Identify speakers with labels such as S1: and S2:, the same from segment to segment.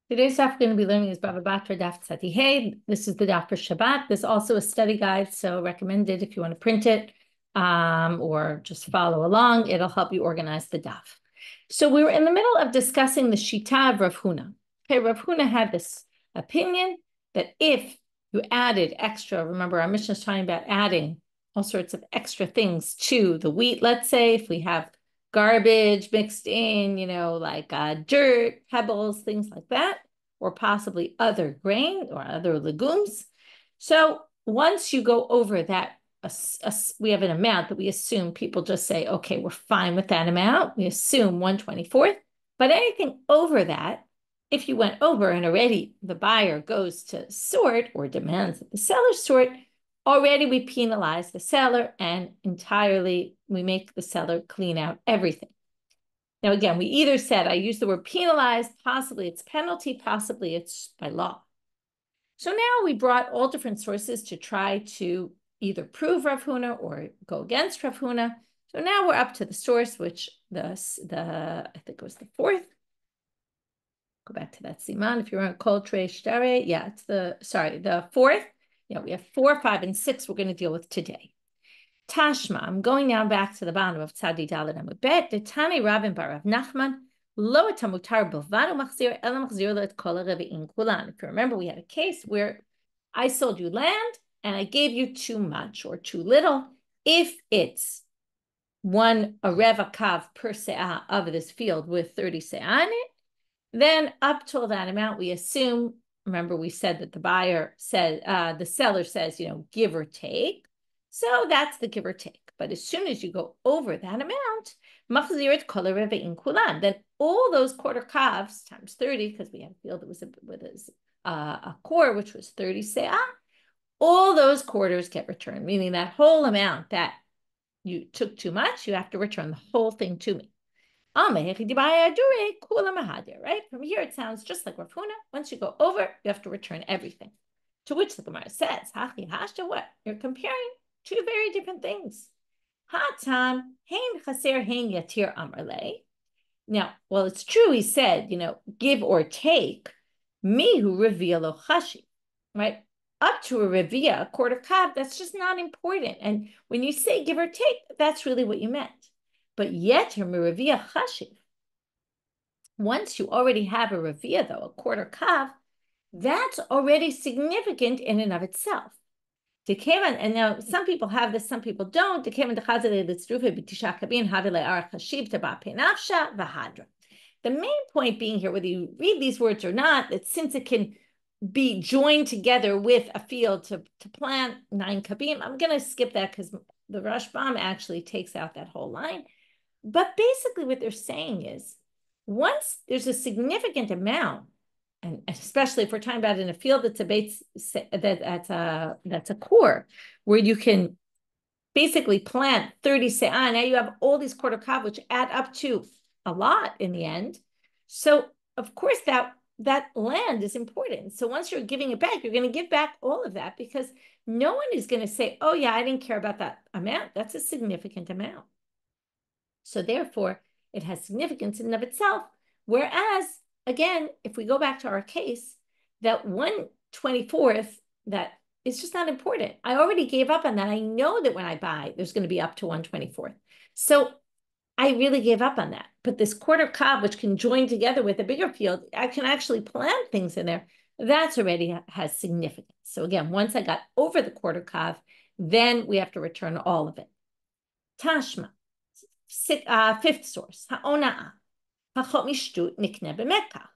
S1: Today's daf we're going to be learning is Bava Batra daf tzadi hey. This is the daf for Shabbat. There's also a study guide, so recommended if you want to print it or just follow along. It'll help you organize the daf. So we were in the middle of discussing the shita of Rav Huna. Okay, Rav Huna had this opinion that if you added extra, remember our Mishna is talking about adding all sorts of extra things to the wheat. Let's say if we have garbage mixed in, like dirt, pebbles, things like that, or possibly other grain or other legumes. So once you go over that, we have an amount that we assume people just say, okay, we're fine with that amount. We assume 1/24th, but anything over that, if you went over and already the buyer goes to sort or demands that the seller sort, already we penalize the seller and entirely we make the seller clean out everything. Now, again, we either said, I use the word penalized, possibly it's penalty, possibly it's by law. So now we brought all different sources to try to either prove Rav Huna or go against Rav Huna. So now we're up to the source, which I think it was the fourth. Go back to that siman if you're on Kol Trei Shtare. Yeah, it's the fourth. Yeah, we have 4, 5, and 6 we're going to deal with today. Tashma, I'm going now back to the bottom of Tzadi Dalet Amud Bet. The Tani Rabin Bar Rav Nachman, Lo et hamutar b'vad u'machzir ela machzir lo et kol harevi'im kulan. If you remember, we had a case where I sold you land and I gave you too much or too little. If it's a reva kav per se'ah of this field with 30 se'ah in it, then up till that amount, we assume, remember we said that the seller says, give or take. So that's the give or take. But as soon as you go over that amount, machzirit kol harevi'im kulan, then all those quarter kavs times 30, because we had a field that was with a core, which was 30 se'ah, all those quarters get returned, meaning that whole amount that you took too much, you have to return the whole thing to me. Right? From here, it sounds just like Rav Huna. Once you go over, you have to return everything. To which the Gemara says, what? You're comparing two very different things. Now, well, it's true, he said, give or take, mihu revia lo chashi, right? Up to a revia, a quarter kav, that's just not important. And when you say give or take, that's really what you meant. But yet, revia chashiv, once you already have a revia, though, a quarter kav, that's already significant in and of itself. And now some people have this, some people don't. The main point being here, whether you read these words or not, that since it can be joined together with a field to plant 9 kabim, I'm going to skip that because the Rashbam actually takes out that whole line. But basically what they're saying is, once there's a significant amount, and especially if we're talking about in a field that's a core, where you can basically plant 30 se'ah, now you have all these quarter kav, which add up to a lot in the end. So of course that land is important. So once you're giving it back, you're going to give back all of that because no one is going to say, oh yeah, I didn't care about that amount. That's a significant amount. So therefore, it has significance in and of itself. Whereas, again, if we go back to our case, that 1/24th, that is just not important. I already gave up on that. I know that when I buy, there's going to be up to 1/24th. So I really gave up on that. But this quarter kav, which can join together with a bigger field, I can actually plant things in there. That's already has significance. So again, once I got over the quarter kav, then we have to return all of it. Tashma. Fifth source, ha'ona'ah, hachot mishtut nikne b'mekach,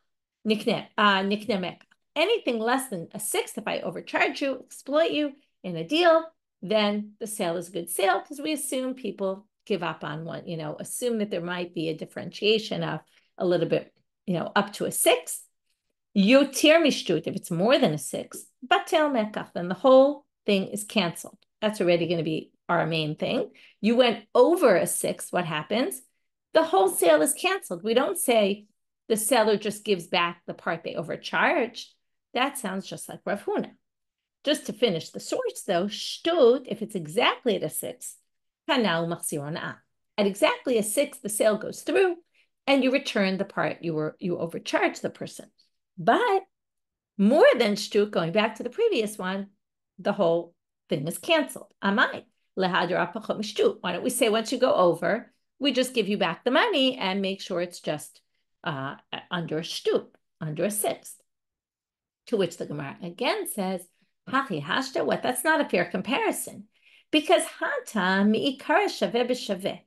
S1: nikne mekach. Anything less than a sixth, if I overcharge you, exploit you in a deal, then the sale is a good sale because we assume people give up on one, assume that there might be a differentiation of a little bit, up to a sixth. Yotir mishtut, if it's more than a sixth, batel mekach, then the whole thing is canceled. That's already going to be our main thing. You went over a sixth, what happens? The whole sale is canceled. We don't say the seller just gives back the part they overcharged. That sounds just like Rav Huna. Just to finish the source though, shtut, if it's exactly at a sixth, kanal machziron. At exactly a sixth, the sale goes through and you return the part you overcharged the person. But more than shtut, going back to the previous one, the whole thing is canceled. Amai. Why don't we say once you go over, we just give you back the money and make sure it's just under a shtut, under a sixth. To which the Gemara again says, Hachi hashta, what? That's not a fair comparison. Because hata mi'ikara shaveh b'shaveh.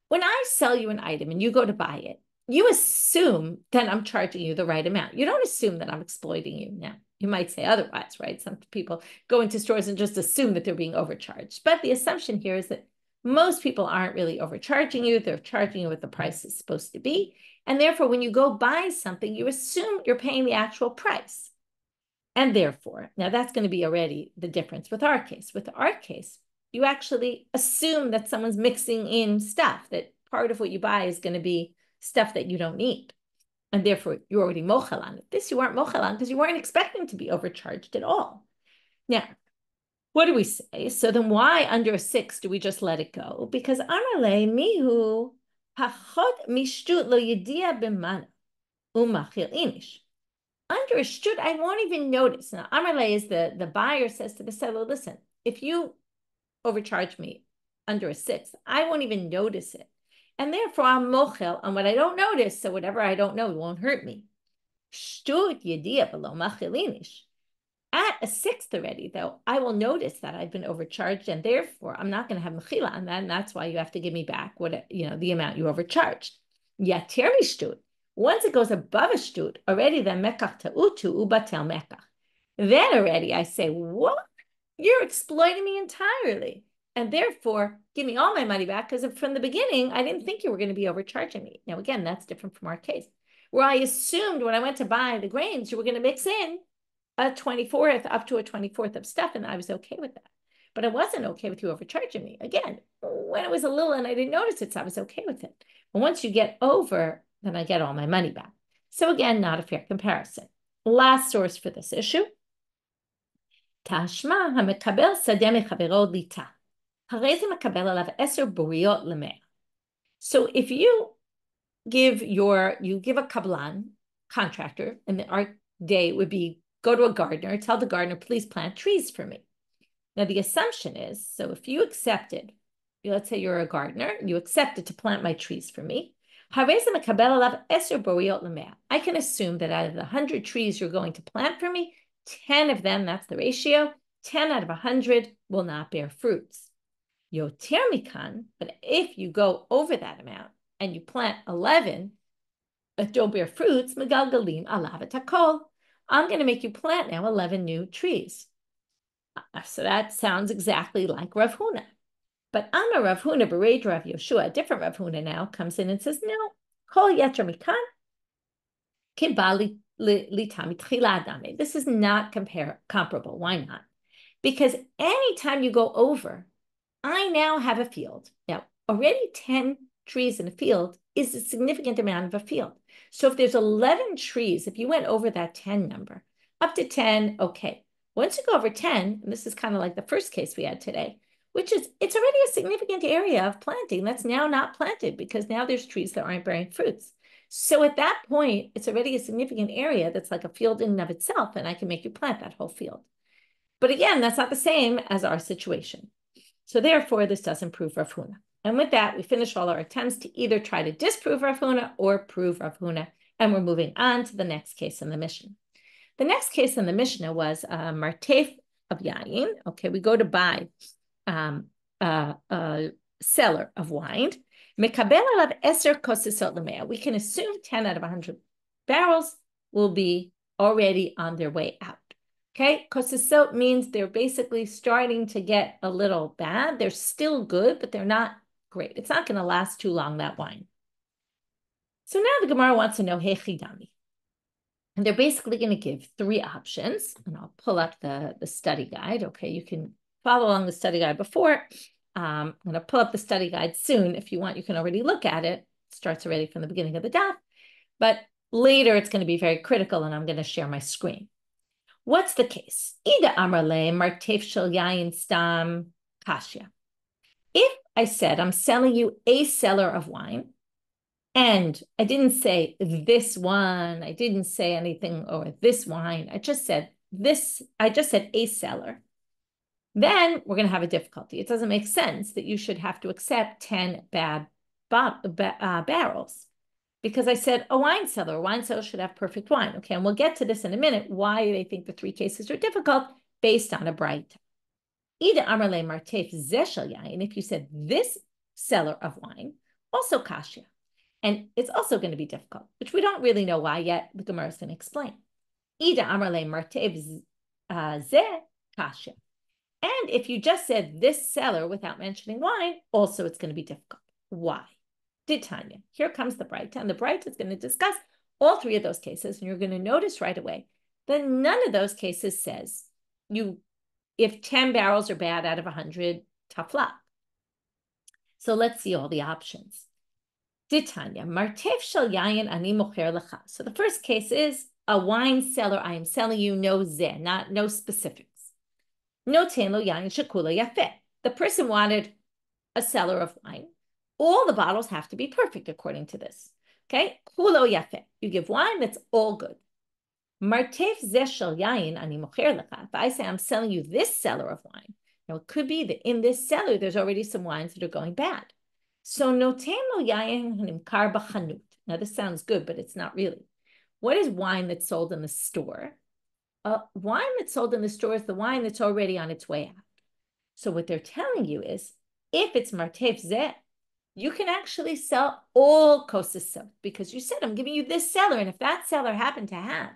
S1: When I sell you an item and you go to buy it, you assume that I'm charging you the right amount. You don't assume that I'm exploiting you. Now, you might say otherwise, right? Some people go into stores and just assume that they're being overcharged. But the assumption here is that most people aren't really overcharging you. They're charging you what the price is supposed to be. And therefore, when you go buy something, you assume you're paying the actual price. And therefore, now that's going to be already the difference with our case. With our case, you actually assume that someone's mixing in stuff, that part of what you buy is going to be stuff that you don't need. And therefore, you're already mochel on it. This you aren't mochel on because you weren't expecting to be overcharged at all. Now, what do we say? So then why under a 6 do we just let it go? Because amarle mihu pachot mishtut lo yedia b'mana umachil inish. Under a shtut, I won't even notice. Now, amarle is the buyer says to the seller, listen, if you overcharge me under a 6, I won't even notice it. And therefore, I'm mochel on what I don't notice. So whatever I don't know, it won't hurt me. Shtut yedia below machilinish. At a 6th already, though, I will notice that I've been overcharged, and therefore I'm not going to have mechila on that. And that's why you have to give me back the amount you overcharged. Yater shtut. Once it goes above a shtut, already then mekach ta'utu ubatel mekach. Then already I say, what? You're exploiting me entirely. And therefore, give me all my money back because from the beginning, I didn't think you were going to be overcharging me. Now, again, that's different from our case, where I assumed when I went to buy the grains, you were going to mix in a 24th up to a 24th of stuff, and I was okay with that. But I wasn't okay with you overcharging me. Again, when it was a little and I didn't notice it, so I was okay with it. But once you get over, then I get all my money back. So again, not a fair comparison. Last source for this issue. Tashma hamekabel sadeh mechavero lita. Harei ze mekabel alav 10 buriot lemea. So if you give a kablan, contractor, and our day would be go to a gardener, tell the gardener, please plant trees for me. Now the assumption is, so if you accepted, let's say you're a gardener, you accepted to plant my trees for me, I can assume that out of the 100 trees you're going to plant for me, 10 of them, that's the ratio, 10 out of 100 will not bear fruits. Yoter mikan, but if you go over that amount and you plant 11 that don't bear fruits, megalgalim alav et hakol, I'm going to make you plant now 11 new trees. So that sounds exactly like Rav Huna. But Amar Rav Huna b'reid Rav Yoshua, a different Rav Huna now, comes in and says, no, kol yeter mikan kibali litami tchila adame. This is not comparable. Why not? Because anytime you go over, I now have a field. Now, already 10 trees in a field is a significant amount of a field. So if there's 11 trees, if you went over that 10 number, up to 10, okay. Once you go over 10, and this is kind of like the first case we had today, which is, it's already a significant area of planting that's now not planted because now there's trees that aren't bearing fruits. So at that point, it's already a significant area that's like a field in and of itself, and I can make you plant that whole field. But again, that's not the same as our situation. So therefore, this doesn't prove Rav Huna. And with that, we finish all our attempts to either try to disprove Rav Huna or prove Rav Huna. And we're moving on to the next case in the Mishna. The next case in the Mishna was martef of yayin. Okay, we go to buy a cellar of wine. Mekabel alav 10 kosisot lemea. We can assume 10 out of 100 barrels will be already on their way out. Okay, kosisot means they're basically starting to get a little bad. They're still good, but they're not great. It's not going to last too long, that wine. So now the Gemara wants to know hechidami. And they're basically going to give 3 options. And I'll pull up the study guide. Okay, you can follow along the study guide before. I'm going to pull up the study guide soon. If you want, you can already look at it. It starts already from the beginning of the daf. But later, it's going to be very critical, and I'm going to share my screen. What's the case? Ida amrle martef shel yayin stam kashya. If I said I'm selling you a cellar of wine, And I didn't say this one. I didn't say anything or this wine. I just said this. I just said a cellar. Then we're going to have a difficulty. It doesn't make sense that you should have to accept 10 bad barrels because I said a wine cellar. A wine cellar should have perfect wine. Okay, and we'll get to this in a minute, why they think the three cases are difficult based on a braita. Ida Amarle Martef Zeshel Yain, if you said this cellar of wine, also kasha. And it's also going to be difficult, which we don't really know why yet. The Gemara is going to explain. Ida Amarle Martef Zeh kasha. And if you just said this cellar without mentioning wine, also it's going to be difficult. Why? Did Tanya. Here comes the braita, and the braita is going to discuss all three of those cases, and you're going to notice right away that none of those cases says if 10 barrels are bad out of 100, tough luck. So let's see all the options. Did Tanya, Martef shel yayin ani mocher lecha. So the first case is a wine cellar. I am selling you no zeh, no specifics. No tenlo yayin shekula yafeh. The person wanted a cellar of wine. All the bottles have to be perfect according to this. Okay, kulo yafeh. You give wine that's all good. Martef zeh shel yayin ani mocher lecha. If I say I'm selling you this cellar of wine, now it could be that in this cellar there's already some wines that are going bad. So noten lo yayin hanimkar b'chanut. Now this sounds good, but it's not really. What is wine that's sold in the store? Wine that's sold in the store is the wine that's already on its way out. So what they're telling you is, if it's martef zeh, you can actually sell all kosas soap because you said I'm giving you this cellar, and if that cellar happened to have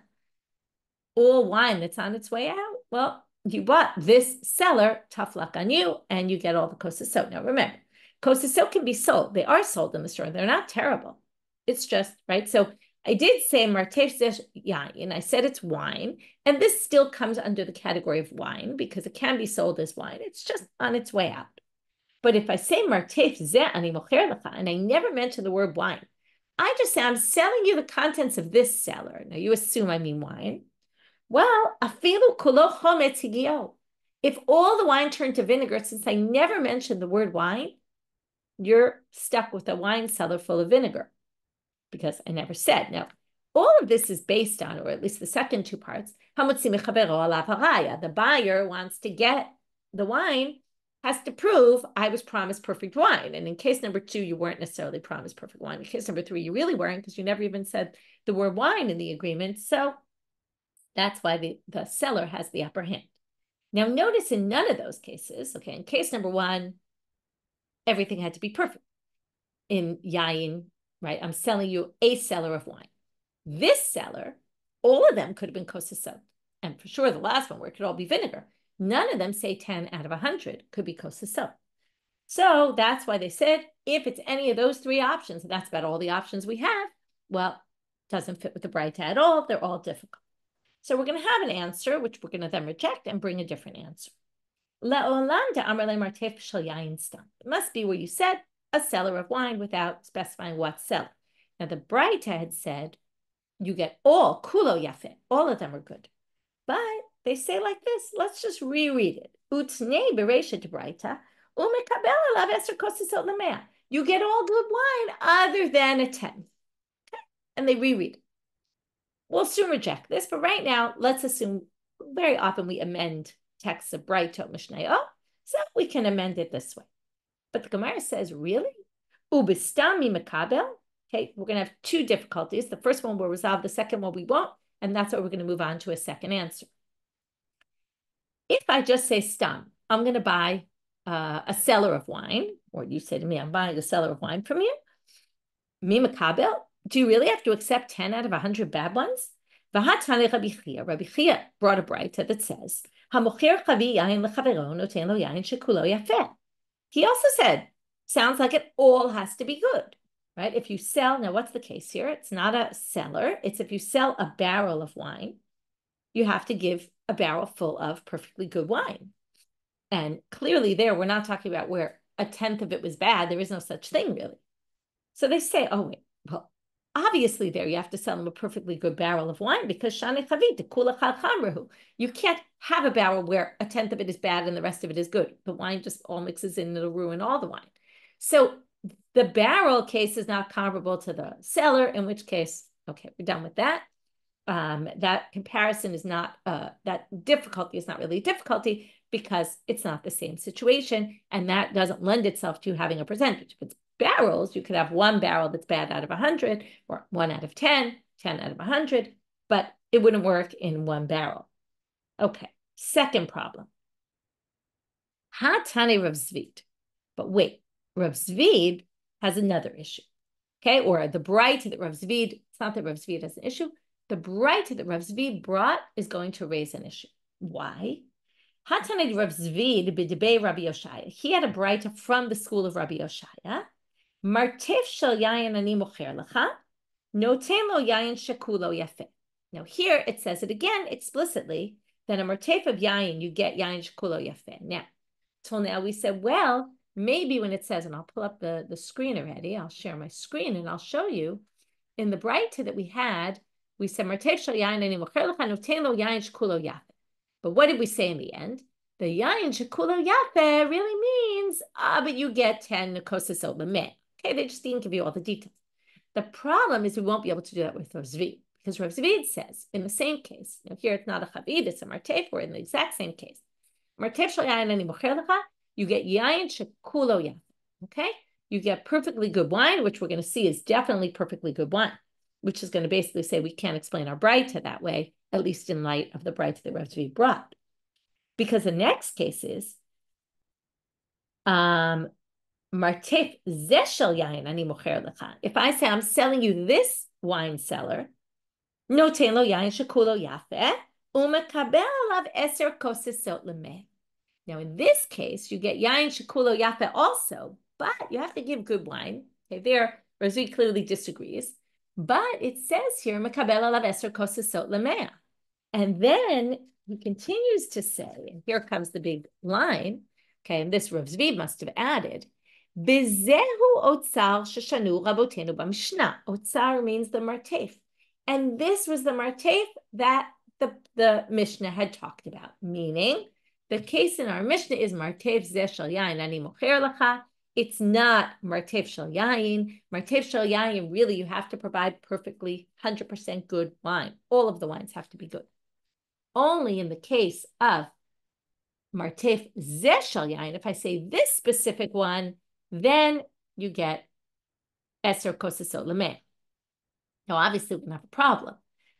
S1: all wine that's on its way out, well, you bought this cellar, tough luck on you, and you get all the kosas soap. Now remember, kosas soap can be sold. They are sold in the store. They're not terrible. It's just, right? So I did say martef zeh yayin. I said it's wine, and this still comes under the category of wine because it can be sold as wine. It's just on its way out. But if I say martef zeh ani mocher lecha, and I never mention the word wine, I just say I'm selling you the contents of this cellar. Now you assume I mean wine. Well, afilu kulo chometz higio. If all the wine turned to vinegar, since I never mentioned the word wine, you're stuck with a wine cellar full of vinegar because I never said. Now, all of this is based on, or at least the second two parts, the buyer wants to get the wine, has to prove I was promised perfect wine. And in case number 2, you weren't necessarily promised perfect wine. In case number 3, you really weren't because you never even said the word wine in the agreement. So that's why the seller has the upper hand. Now, notice in none of those cases, okay, in case number 1, everything had to be perfect. In yayin, right, I'm selling you a cellar of wine. This cellar, all of them could have been kosas soap. And for sure, the last one where it could all be vinegar. None of them say 10 out of 100 could be kosas soap. So that's why they said, if it's any of those 3 options, and that's about all the options we have, well, doesn't fit with the braita at all. They're all difficult. So we're going to have an answer, which we're going to then reject and bring a different answer. It must be where you said a cellar of wine without specifying what cellar. Now the braita had said, you get all, kulo yafeh, all of them are good. But they say like this, let's just reread it. Utnei bereisha de braita, umekabel alav eser kosasot lemea. You get all good wine other than a 10. Okay? And they reread it. We'll soon reject this, but right now, let's assume very often we amend texts of braita Mishnah, so we can amend it this way. But the Gemara says, really? Ubistami mekabel? Okay, we're going to have 2 difficulties. The first one will resolve, the second one we won't, and that's what we're going to move on to a second answer. If I just say stam, I'm going to buy a cellar of wine, or you say to me, I'm buying a cellar of wine from you, mi mekabel? Do you really have to accept 10 out of 100 bad ones? Rabbi Chia brought a braita that says, he also said, sounds like it all has to be good, right? If you sell, now what's the case here? It's not a cellar. It's if you sell a barrel of wine, you have to give a barrel full of perfectly good wine. And clearly there, we're not talking about where a 10th of it was bad. There is no such thing really. So they say, oh wait, well, obviously there you have to sell them a perfectly good barrel of wine because shani chavit kula chal chamrahu. You can't have a barrel where a 10th of it is bad and the rest of it is good. The wine just all mixes in and it'll ruin all the wine. So The barrel case is not comparable to the cellar, in which case, okay, we're done with that. That comparison is not, that difficulty is not really a difficulty because it's not the same situation, and that doesn't lend itself to having a percentage. If it's barrels, you could have one barrel that's bad out of 100, or 1 out of 10, 10 out of 100, but it wouldn't work in one barrel. Okay, second problem. Hatane Rav Zevid. But wait, Rav Zevid has another issue. Okay, or the braita that Rav Zevid, it's not that Rav Zevid has an issue, the braita that Rav Zevid brought is going to raise an issue. Why? Hatane Rav Zevid b'debei Rabbi Yoshaya. He had a braita from the school of Rabbi Yoshaya. Martef shel yayin ani mocher lecha, noten lo yayin shekulo yafeh. Now here it says it again explicitly that a martef of yayin, you get yayin shekulo yafeh. Now, till now we said, well, maybe when it says, and I'll pull up the screen already, I'll share my screen and I'll show you, in the braita that we had, we said, Martef shel yayin ani mocher lecha, noten lo yayin shekulo yafeh. But what did we say in the end? The yayin shekulo yafeh really means, but you get 10 kosasot lemeh. Okay, they just didn't give you all the details. The problem is we won't be able to do that with Rav Zevid, because Rav Zevid says, in the same case, now here it's not a chavid, it's a martef, or in the exact same case. Martef shel yayin ani mocher lecha, you get yayin shekulo yafeh. Okay? You get perfectly good wine, which we're going to see is definitely perfectly good wine, which is going to basically say we can't explain our braita that way, at least in light of the braita that Rav Zevid brought. Because the next case is, Martef ze shel yayin ani mocher lecha. If I say I'm selling you this wine cellar, noten lo yayin shekulo yafeh, umekabel alav 10 kosasot lemeh. Now in this case, you get yayin shekulo yafeh also, but you have to give good wine. Okay, there, Rav Zevid clearly disagrees. But it says here, mekabel alav 10 kosasot lemeh. And then he continues to say, and here comes the big line, okay, and this Rav Zevid must have added, Bizehu otzar sheshanu rabotenu b'Mishna. Otzar means the martef. And this was the martef that the Mishna had talked about, meaning the case in our Mishna is martef ze shel yayin ani mocher lecha. It's not martef shel yayin. Martef shel yayin, really, you have to provide perfectly 100% good wine. All of the wines have to be good. Only in the case of martef ze shel yayin, if I say this specific one, then you get 10 kosasot lemeh. Now, obviously, we're going to have a problem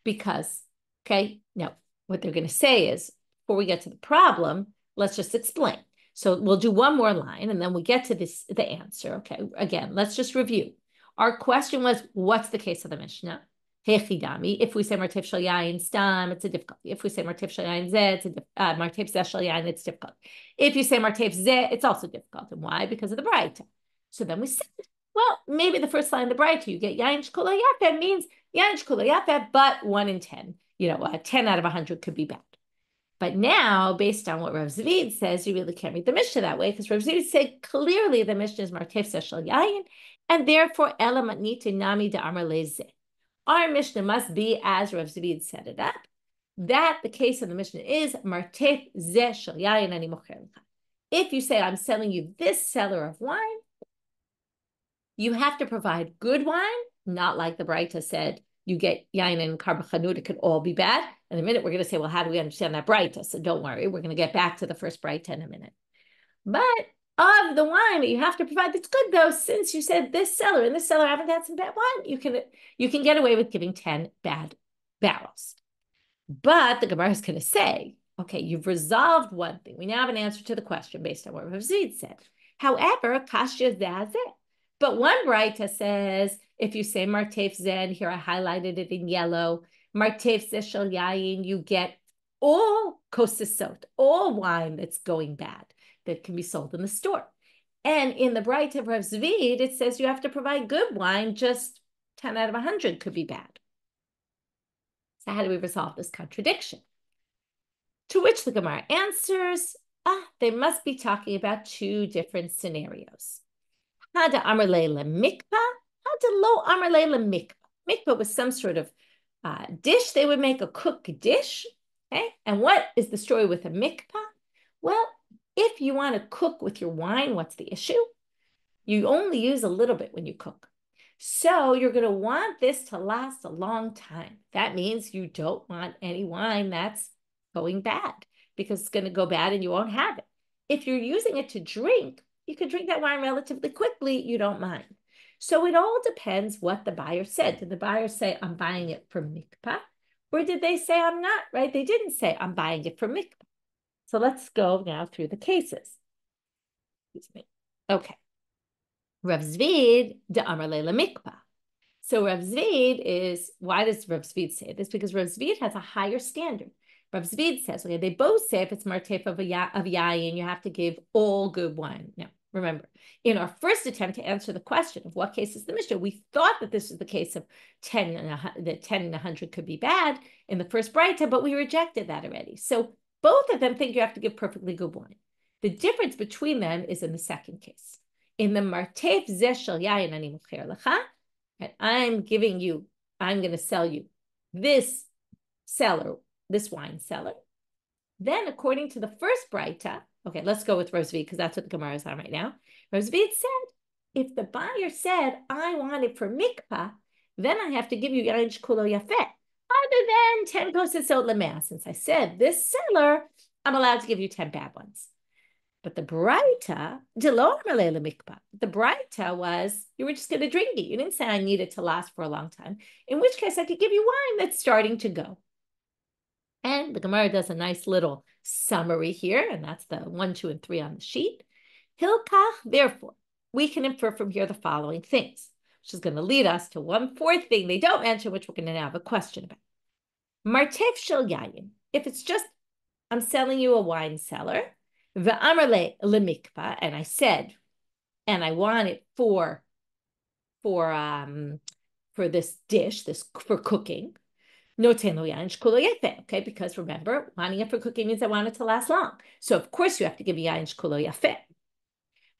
S1: because, okay, now what they're going to say is, before we get to the problem, let's just explain. So we'll do one more line and then we get to the answer. Okay, again, let's just review. Our question was, what's the case of the Mishnah? Hechidami. If we say martef shel yayin stam, it's a difficulty. If we say martef shel yayin zeh, it's martef zeh shel yayin, it's difficult. If you say martef zeh, it's also difficult. And why? Because of the braita. So then we said, well, maybe the first line of the braita, you get yayin shekulo yafeh means yayin shekulo yafeh, but 1 in 10. 10 out of 100 could be bad. But now, based on what Rav Zevid says, you really can't read the Mishnah that way, because Rav Zevid said clearly the Mishnah is martef zeh shel yayin, and therefore ela matnita nami de amar lezeh. Our Mishnah must be, as Rav Zevid set it up, that the case of the Mishnah is martef zeh shel yayin ani mocher lecha. If you say, I'm selling you this cellar of wine, you have to provide good wine, not like the braita said, you get yayin and karbachanut, it could all be bad. In a minute, we're going to say, well, how do we understand that braita? So don't worry, we're going to get back to the first braita in a minute. But of the wine that you have to provide that's good, though, since you said this cellar and this cellar haven't had some bad wine, you can get away with giving 10 bad barrels. But the Gemara is going to say, okay, you've resolved one thing. We now have an answer to the question based on what Rav Zevid said. However, kashya zeh. But one braita says, if you say martef zeh, here I highlighted it in yellow, martef zeh shel yayin, you get all kosasot, all wine that's going bad, that can be sold in the store. And in the braita of Rav Zevid, it says you have to provide good wine, just 10 out of 100 could be bad. So how do we resolve this contradiction? To which the Gemara answers, they must be talking about two different scenarios. Hada amar leila mikvah, hada lo amar leila mikvah. Mikvah was some sort of dish. They would make a cooked dish. Okay, and what is the story with a mikvah? Well, if you want to cook with your wine, what's the issue? You only use a little bit when you cook. So you're going to want this to last a long time. That means you don't want any wine that's going bad because it's going to go bad and you won't have it. If you're using it to drink, you can drink that wine relatively quickly. You don't mind. So it all depends what the buyer said. Did the buyer say, I'm buying it for mikvah? Or did they say, I'm not, right? They didn't say, I'm buying it for mikvah. So let's go now through the cases. Excuse me. Okay. Rav Zevid de Amar Leila mikvah. So Rav Zevid is, why does Rav Zevid say this? Because Rav Zevid has a higher standard. Rav Zevid says, okay, they both say if it's martef of yayin, you have to give all good wine. Now, remember, in our first attempt to answer the question of what case is the Mishna, we thought that this was the case of 10 and 100 could be bad in the first braita, but we rejected that already. So both of them think you have to give perfectly good wine. The difference between them is in the second case. In the martef zeshel yayin ani mocher lecha, and I'm going to sell you this cellar, this wine cellar. Then, according to the first braita, okay, let's go with Rav Zevid because that's what the Gemara is on right now. Rav Zevid said, if the buyer said, I want it for mikvah, then I have to give you yain shekulo yafeh, other than 10 kosas sod lemea. Since I said this cellar, I'm allowed to give you 10 bad ones. But the braita, the braita was, you were just going to drink it. You didn't say I need it to last for a long time, in which case I could give you wine that's starting to go. And the Gemara does a nice little summary here, and that's the 1, 2, and 3 on the sheet. Hilkach, therefore, we can infer from here the following things, which is going to lead us to one fourth thing they don't mention, which we're going to have a question about. Martef shel yayin, if it's just, I'm selling you a wine cellar, V'amar lemikvah, and I said, and I want it for this dish, for cooking. Okay, because remember, wanting it for cooking means I want it to last long. So of course you have to give me yain shekulo yafeh.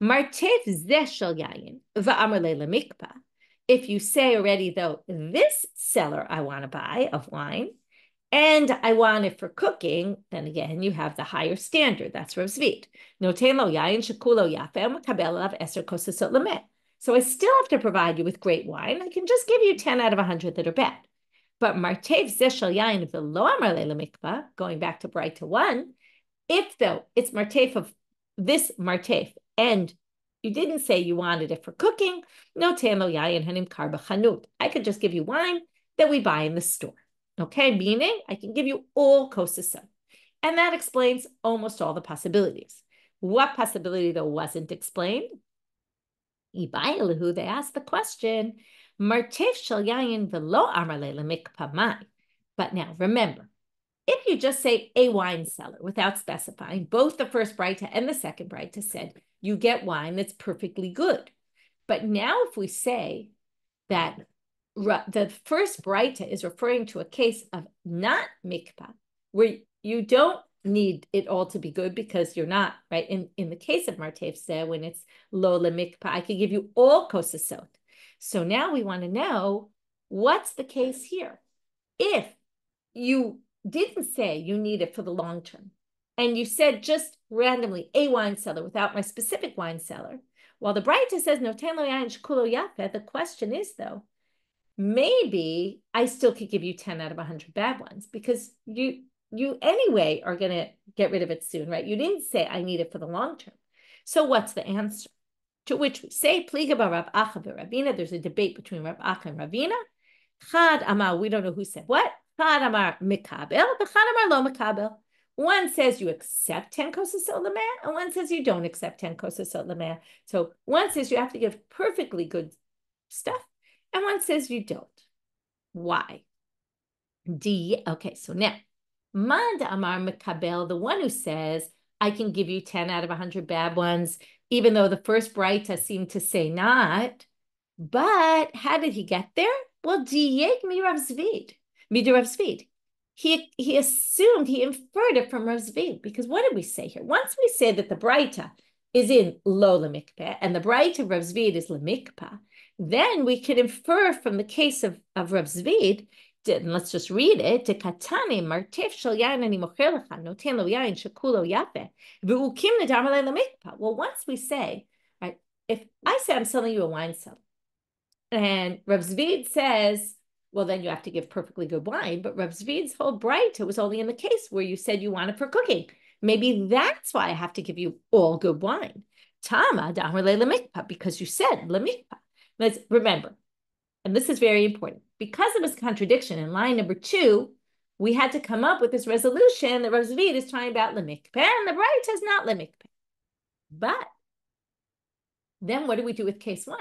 S1: Martef zeh shel yayin v'amar lemikvah. If you say already though, this cellar I want to buy of wine, and I want it for cooking, then again, you have the higher standard. That's Rav Zevid. So I still have to provide you with great wine. I can just give you 10 out of 100 that are bad. But martev zeshel yain v'lo amar le'lemikvah, going back to braita 1, if though it's martev of this martev, and you didn't say you wanted it for cooking, no tano yain hanim kar b'chanut. I could just give you wine that we buy in the store. Okay, meaning I can give you all kosas. And that explains almost all the possibilities. What possibility, though, wasn't explained? They asked the question, Martef shel yayin v'lo amar le'lemikvah mai. But now, remember, if you just say a wine cellar without specifying, both the first braita and the second braita said you get wine that's perfectly good. But now if we say that the first braita is referring to a case of not mikvah, where you don't need it all to be good because you're not, right? In the case of martev seh, when it's lo lemikvah, I could give you all kosasot. So now we want to know, what's the case here? If you didn't say you need it for the long term, and you said just randomly a wine cellar without my specific wine cellar, while the braita says noten lo yain shekulo yafeh, the question is though, maybe I still could give you 10 out of 100 bad ones because you anyway are going to get rid of it soon, right? You didn't say I need it for the long term. So what's the answer? To which we say, Pliga bar Rav Acha v'Ravina. There's a debate between Rav Acha and Ravina. Chad Amar, we don't know who said what. Chad Amar mikabel, v'chad Amar lo mikabel. One says you accept 10 kosas sod lemea, and one says you don't accept 10 kosas sod lemea. So one says you have to give perfectly good stuff, and one says you don't. Why? Okay, so now, Manda Amar Mikabel, the one who says, I can give you 10 out of 100 bad ones, even though the first braita seemed to say not. But how did he get there? Well, Diyek mi Rav Zevid. He assumed, he inferred it from Rav Zevid, because what did we say here? Once we say that the braita is in lo lemikpeh, and the braita of Rav Zevid is lemikpeh, then we could infer from the case of Rav Zevid, and let's just read it, Tekatane martef shel yain ani mocher lecha, noten lo yain shekulo yafeh, v'ukim nedar malei lemikpeh. Well, once we say, right, if I say I'm selling you a wine cellar, and Rav Zevid says, well, then you have to give perfectly good wine. But Rav Zevid's whole braita was only in the case where you said you want it for cooking. Maybe that's why I have to give you all good wine. Tama damar le lemikpa, because you said lemikpa. Let's remember, and this is very important, because it was a contradiction in line number 2, we had to come up with this resolution that Rav Zevid is talking about lemikpa, and the braita is not lemikpa. But then what do we do with case 1?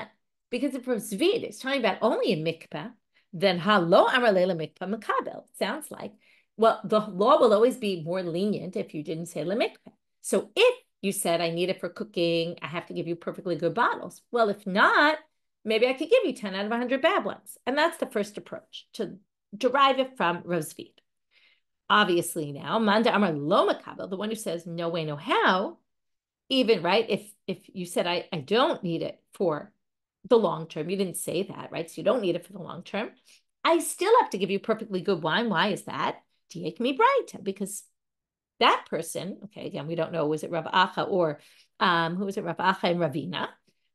S1: Because if Rav Zevid is talking about only a mikpeh, then halo amar le mikpeh makabel. Sounds like, well, the law will always be more lenient if you didn't say le mikpeh. So if you said, I need it for cooking, I have to give you perfectly good bottles. Well, if not, maybe I could give you 10 out of 100 bad ones. And that's the first approach, to derive it from Rav Zevid. Obviously now, manda amar lo makabel, the one who says no way, no how, even, right, if you said, I don't need it for the long term, you didn't say that, right? So you don't need it for the long term. I still have to give you perfectly good wine. Why is that? Diek mi braita, because that person, okay, again, we don't know, was it Rav Acha or who was it, Rav Acha and Ravina?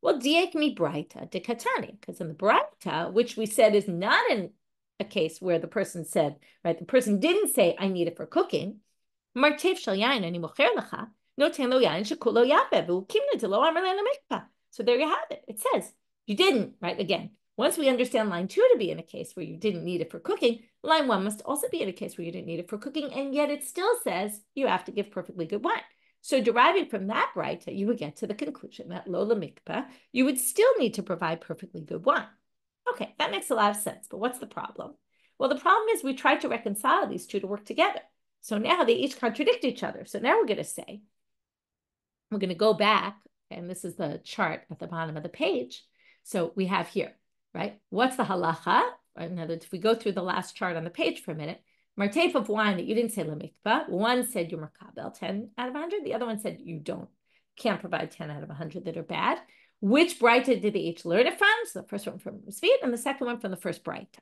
S1: Well, diek mi braita de katani, because in the braita, which we said is not in a case where the person said, right, the person didn't say, I need it for cooking. Martev shel yain ani mocher lecha, noten lo yain shekulo yape v'ukimna de lo amar le mikpa. So there you have it. It says, you didn't, right? Again, once we understand line 2 to be in a case where you didn't need it for cooking, line 1 must also be in a case where you didn't need it for cooking, and yet it still says you have to give perfectly good wine. So deriving from that braita, you would get to the conclusion that lo lemikpa, you would still need to provide perfectly good wine. Okay, that makes a lot of sense, but what's the problem? Well, the problem is we tried to reconcile these two to work together. So now they each contradict each other. So now we're going to say, we're going to go back, and this is the chart at the bottom of the page. So we have here, right? What's the halacha? In other words, if we go through the last chart on the page for a minute, martef of wine that you didn't say lemikpa, one said you're makabel 10 out of 100. The other one said you can't provide 10 out of 100 that are bad. Which braita did they each learn it from? So the first one from Zevid and the second one from the first braita.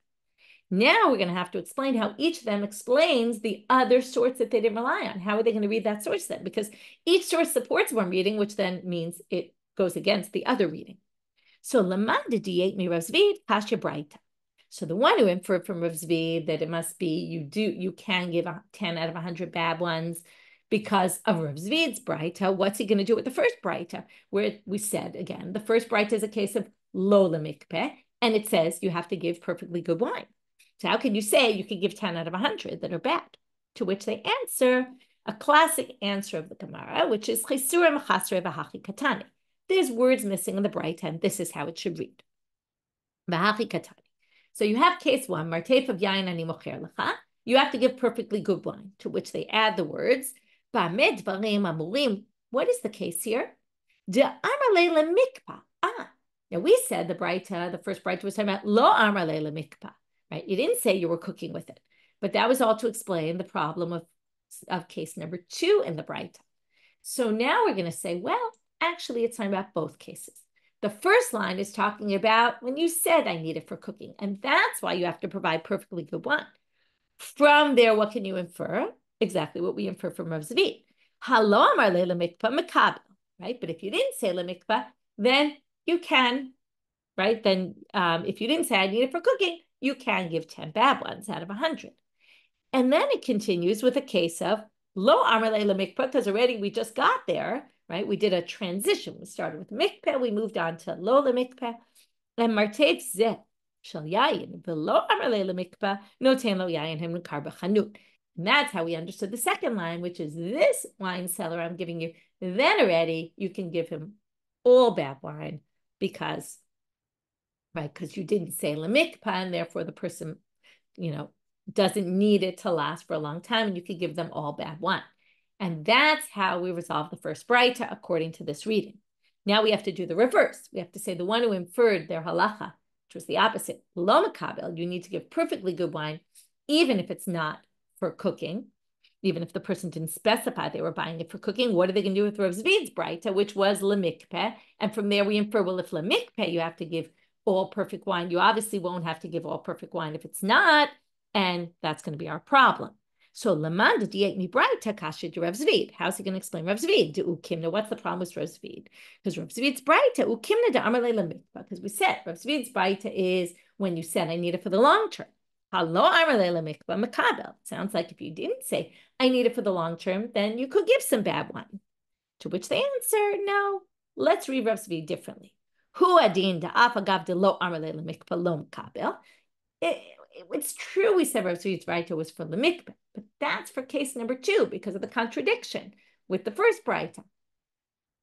S1: Now we're going to have to explain how each of them explains the other source that they didn't rely on. How are they going to read that source then? Because each source supports one reading, which then means it goes against the other reading. So lamanda diet mi Rav Zevid kasha braita. So the one who inferred from Rav Zevid that it must be you can give 10 out of 100 bad ones because of Rav Zevid's braita. What's he going to do with the first braita? Where we said again, the first braita is a case of lo lemikpeh, and it says you have to give perfectly good wine. So how can you say you can give 10 out of 100 that are bad? To which they answer a classic answer of the Gemara, which is Chisura mechasre v'hachi katani. There's words missing in the braita, and this is how it should read. V'hachi katani. So you have case 1, martef of yain ani mocher lecha. You have to give perfectly good wine, to which they add the words, ba'med dvarim amurim. What is the case here? De amar le lemikpa. Now we said the braita, the first braita was talking about lo amar le lemikpa. Right? You didn't say you were cooking with it, but that was all to explain the problem of case number 2 in the braita. So now we're going to say, well, actually, it's talking about both cases. The first line is talking about when you said I need it for cooking, and that's why you have to provide perfectly good wine. From there, what can you infer? Exactly what we infer from Rav Zevid. Halo amar le lemikpa makabel, right? But if you didn't say lemikpa, then you can, right? Then if you didn't say I need it for cooking, you can give 10 bad ones out of 100. And then it continues with a case of lo amar le mikpeh, because already we just got there, right? We did a transition. We started with mikpeh, we moved on to lo le mikpeh, and martev zeh shel yayin v'lo amar le mikpeh noten lo yayin hem nekar b'chanut. And that's how we understood the second line, which is this wine cellar I'm giving you. Then already you can give him all bad wine because you didn't say lemikpa, and therefore the person, doesn't need it to last for a long time, and you could give them all bad wine. And that's how we resolve the first braita according to this reading. Now we have to do the reverse. We have to say the one who inferred their halacha, which was the opposite, lo makabel, you need to give perfectly good wine, even if it's not for cooking, even if the person didn't specify they were buying it for cooking. What are they going to do with Rav Zevid's braita, which was lemikpeh? And from there we infer, well, if lemikpeh, you have to give all perfect wine. You obviously won't have to give all perfect wine if it's not, and that's going to be our problem. So Lamanda diet mi braita kasha to Rav Zevid. How's he going to explain Rav Zevid? Ukimna. What's the problem with Rav Zevid? Because Rav Zevid's braita ukimna de amarle lamikva. Because we said Rav Zevid's braita is when you said I need it for the long term. Halo amarle lamikva makabel. Sounds like if you didn't say I need it for the long term, then you could give some bad wine. To which they answer, no. Let's read Rav Zevid differently. Hu adin da afagav de lo amarle lamikva lo makabel. It's true we said Rav Zevid's braita was for the mikveh, but that's for case number 2 because of the contradiction with the first braita.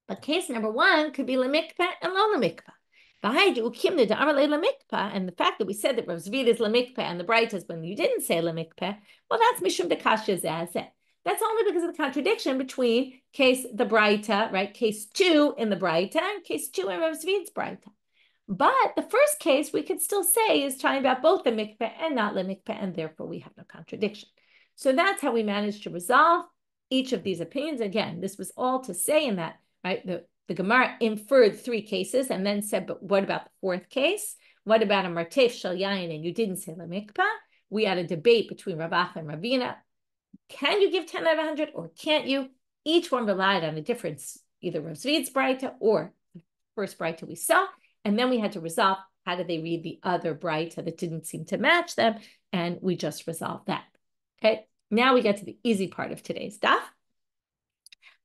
S1: But case number 1 could be lemikveh and lo lemikveh. And the fact that we said that Rav Zevid is lemikveh and the braita is when you didn't say lemikveh, well, that's mishum de kasha zeh. That's only because of the contradiction between the braita, right? Case 2 in the braita and case 2 in Rav Zevid's braita. But the first case we could still say is talking about both the mikveh and not the mikveh, and therefore we have no contradiction. So that's how we managed to resolve each of these opinions. Again, this was all to say in that, right? The Gemara inferred 3 cases and then said, but what about the 4th case? What about a martef shel yayin and you didn't say the mikveh? We had a debate between Rav Huna and Rav Huna. Can you give 10 out of 100 or can't you? Each one relied on a difference, either Rav Zevid's braita or the first braita we saw. And then we had to resolve how did they read the other braita that didn't seem to match them, and we just resolved that. Okay, now we get to the easy part of today's daf.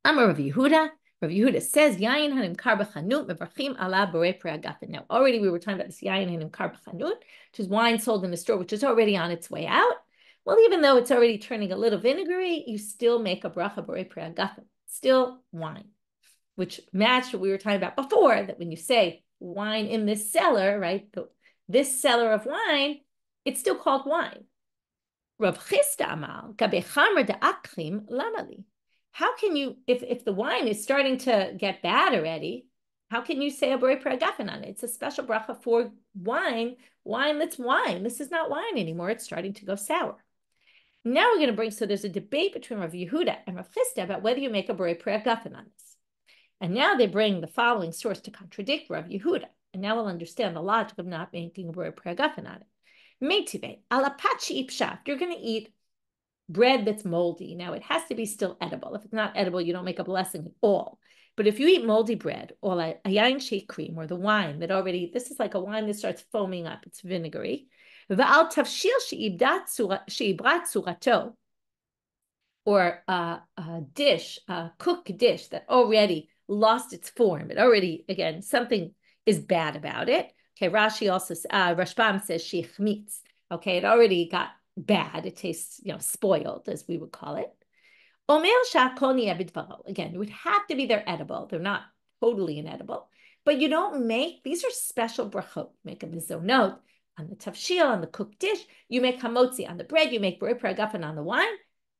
S1: Amar Rav Yehuda. Rav Yehuda says, Yayin hanimkar b'chanut mevarchim ala borei pre'agafen. Now, already we were talking about this Yayin hanimkar b'chanut, which is wine sold in the store, which is already on its way out. Well, even though it's already turning a little vinegary, you still make a bracha borei pre'agafen. Still wine, which matched what we were talking about before, that when you say wine in this cellar, right? This cellar of wine, it's still called wine. Rav Chisda amal gabechamer de aklim lamali. How can you, if the wine is starting to get bad already, how can you say a borei pre'agafen on it? It's a special bracha for wine that's wine. This is not wine anymore. It's starting to go sour. Now we're going to bring, so there's a debate between Rav Yehuda and Rav Chisda about whether you make a borei pre'agafen on this. And now they bring the following source to contradict Rav Yehuda. And now we'll understand the logic of not making a borei pre'agafen on it. Meitive, alapachi ipshat. You're going to eat bread that's moldy. Now, it has to be still edible. If it's not edible, you don't make a blessing at all. But if you eat moldy bread, or a yain shake cream, or the wine that already, this is like a wine that starts foaming up. It's vinegary. V'al tavshil she'ibrat surato. Or a dish, a cooked dish that already lost its form. It already, again, something is bad about it. Okay, Rashi also, Rashbam says shechmitz. Okay, it already got bad. It tastes, spoiled, as we would call it. Omer shakoni ebidvaro. Again, it would have to be they're edible. They're not totally inedible. But you don't make, these are special brachot. Make a mizonot on the tafshil, on the cooked dish. You make hamotzi on the bread. You make borei pre'agafen on the wine.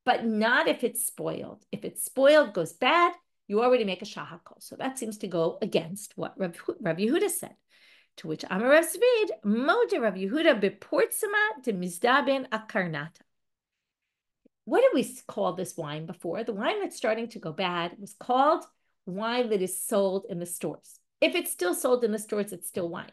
S1: But not if it's spoiled. If it's spoiled, goes bad, you already make a shahakol. So that seems to go against what Rav Yehuda said. To which Amar Rav Zevid, Moda Rav Yehuda beportzama de mizdaben akarnata. What did we call this wine before? The wine that's starting to go bad was called wine that is sold in the stores. If it's still sold in the stores, it's still wine.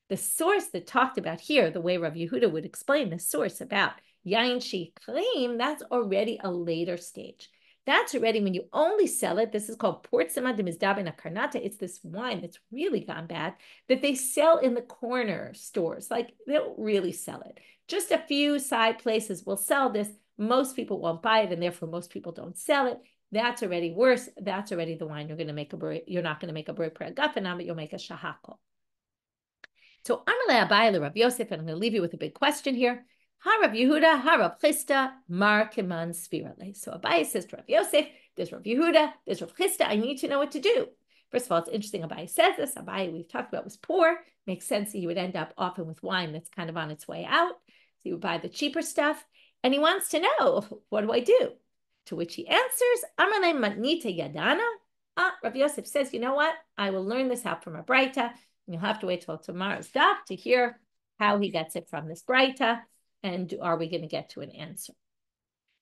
S1: The source that talked about here, the way Rav Yehuda would explain the source about yain shikrim, that's already a later stage. That's already when you only sell it. This is called portzama de mizdaben akarnata. It's this wine that's really gone bad that they sell in the corner stores. Like they don't really sell it. Just a few side places will sell this. Most people won't buy it, and therefore most people don't sell it. That's already worse. That's already the wine you're going to make you're not going to make a borei pre'agafen on, but you'll make a shahakol. So Amalei Abai Rav Yosef, and I'm going to leave you with a big question here. Ha Rav Yehuda, ha Rav Chisda, Mar Kiman Svirale. So Abai says to Rav Yosef, there's Rav Yehuda, there's Rav Chisda, I need to know what to do. First of all, it's interesting Abai says this. Abai, we've talked about, was poor. Makes sense that he would end up often with wine that's kind of on its way out. So he would buy the cheaper stuff. And he wants to know, what do I do? To which he answers, Amalei Matnita Yadana. Rav Yosef says, you know what? I will learn this out from a braita. You'll have to wait till tomorrow's daf to hear how he gets it from this braita. And are we going to get to an answer?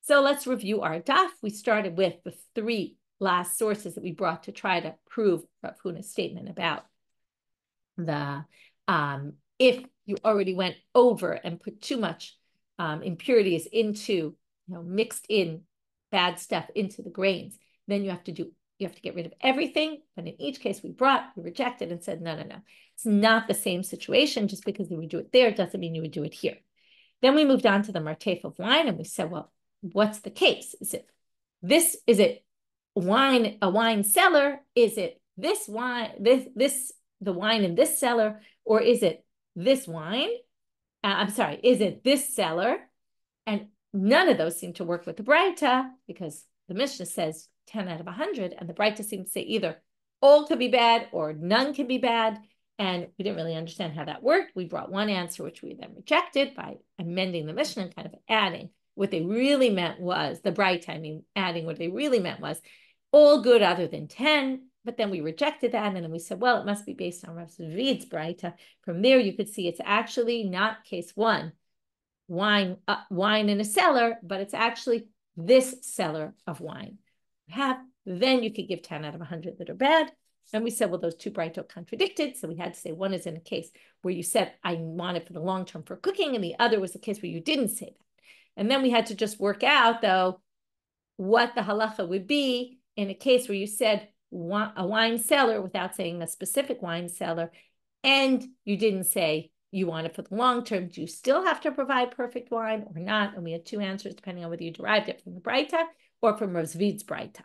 S1: So let's review our daf. We started with the 3 last sources that we brought to try to prove Rav Huna's statement about the if you already went over and put too much impurities into mixed in bad stuff into the grains, then you have to get rid of everything. But in each case we rejected and said, no. It's not the same situation. Just because we do it there doesn't mean you would do it here. Then we moved on to the martef of wine, and we said, well, what's the case? Is it wine, a wine cellar? Is it this wine, the wine in this cellar? Or is it this wine? Is it this cellar? And none of those seem to work with the braita, because the Mishna says 10 out of 100, and the braita seems to say either all could be bad or none could be bad. And we didn't really understand how that worked. We brought one answer, which we then rejected by amending the Mishna and kind of adding what they really meant was, the braita, adding what they really meant was all good other than 10. But then we rejected that, and then we said, well, it must be based on Rav Zevid's braita. From there, you could see it's actually not case one, wine in a cellar, but it's actually this cellar of wine. Then you could give 10 out of 100 that are bad. And we said, well, those two braitot contradicted. So we had to say one is in a case where you said, I want it for the long term for cooking, and the other was a case where you didn't say that. And then we had to just work out, though, what the halacha would be in a case where you said a wine cellar without saying a specific wine cellar, and you didn't say you want it for the long term. Do you still have to provide perfect wine or not? And we had two answers depending on whether you derived it from the braita or from Rav Zevid's braita.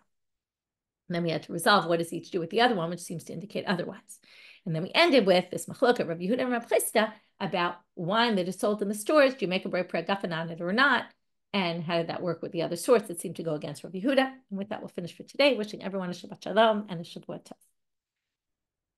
S1: And then we had to resolve what does each do with the other one, which seems to indicate otherwise. And then we ended with this machloket Rav Yehuda and Rav Chisda about wine that is sold in the stores. Do you make a braita gafen on it or not? And how did that work with the other source that seemed to go against Rav Yehuda? And with that, we'll finish for today. Wishing everyone a Shabbat Shalom and a Shabbat Tov.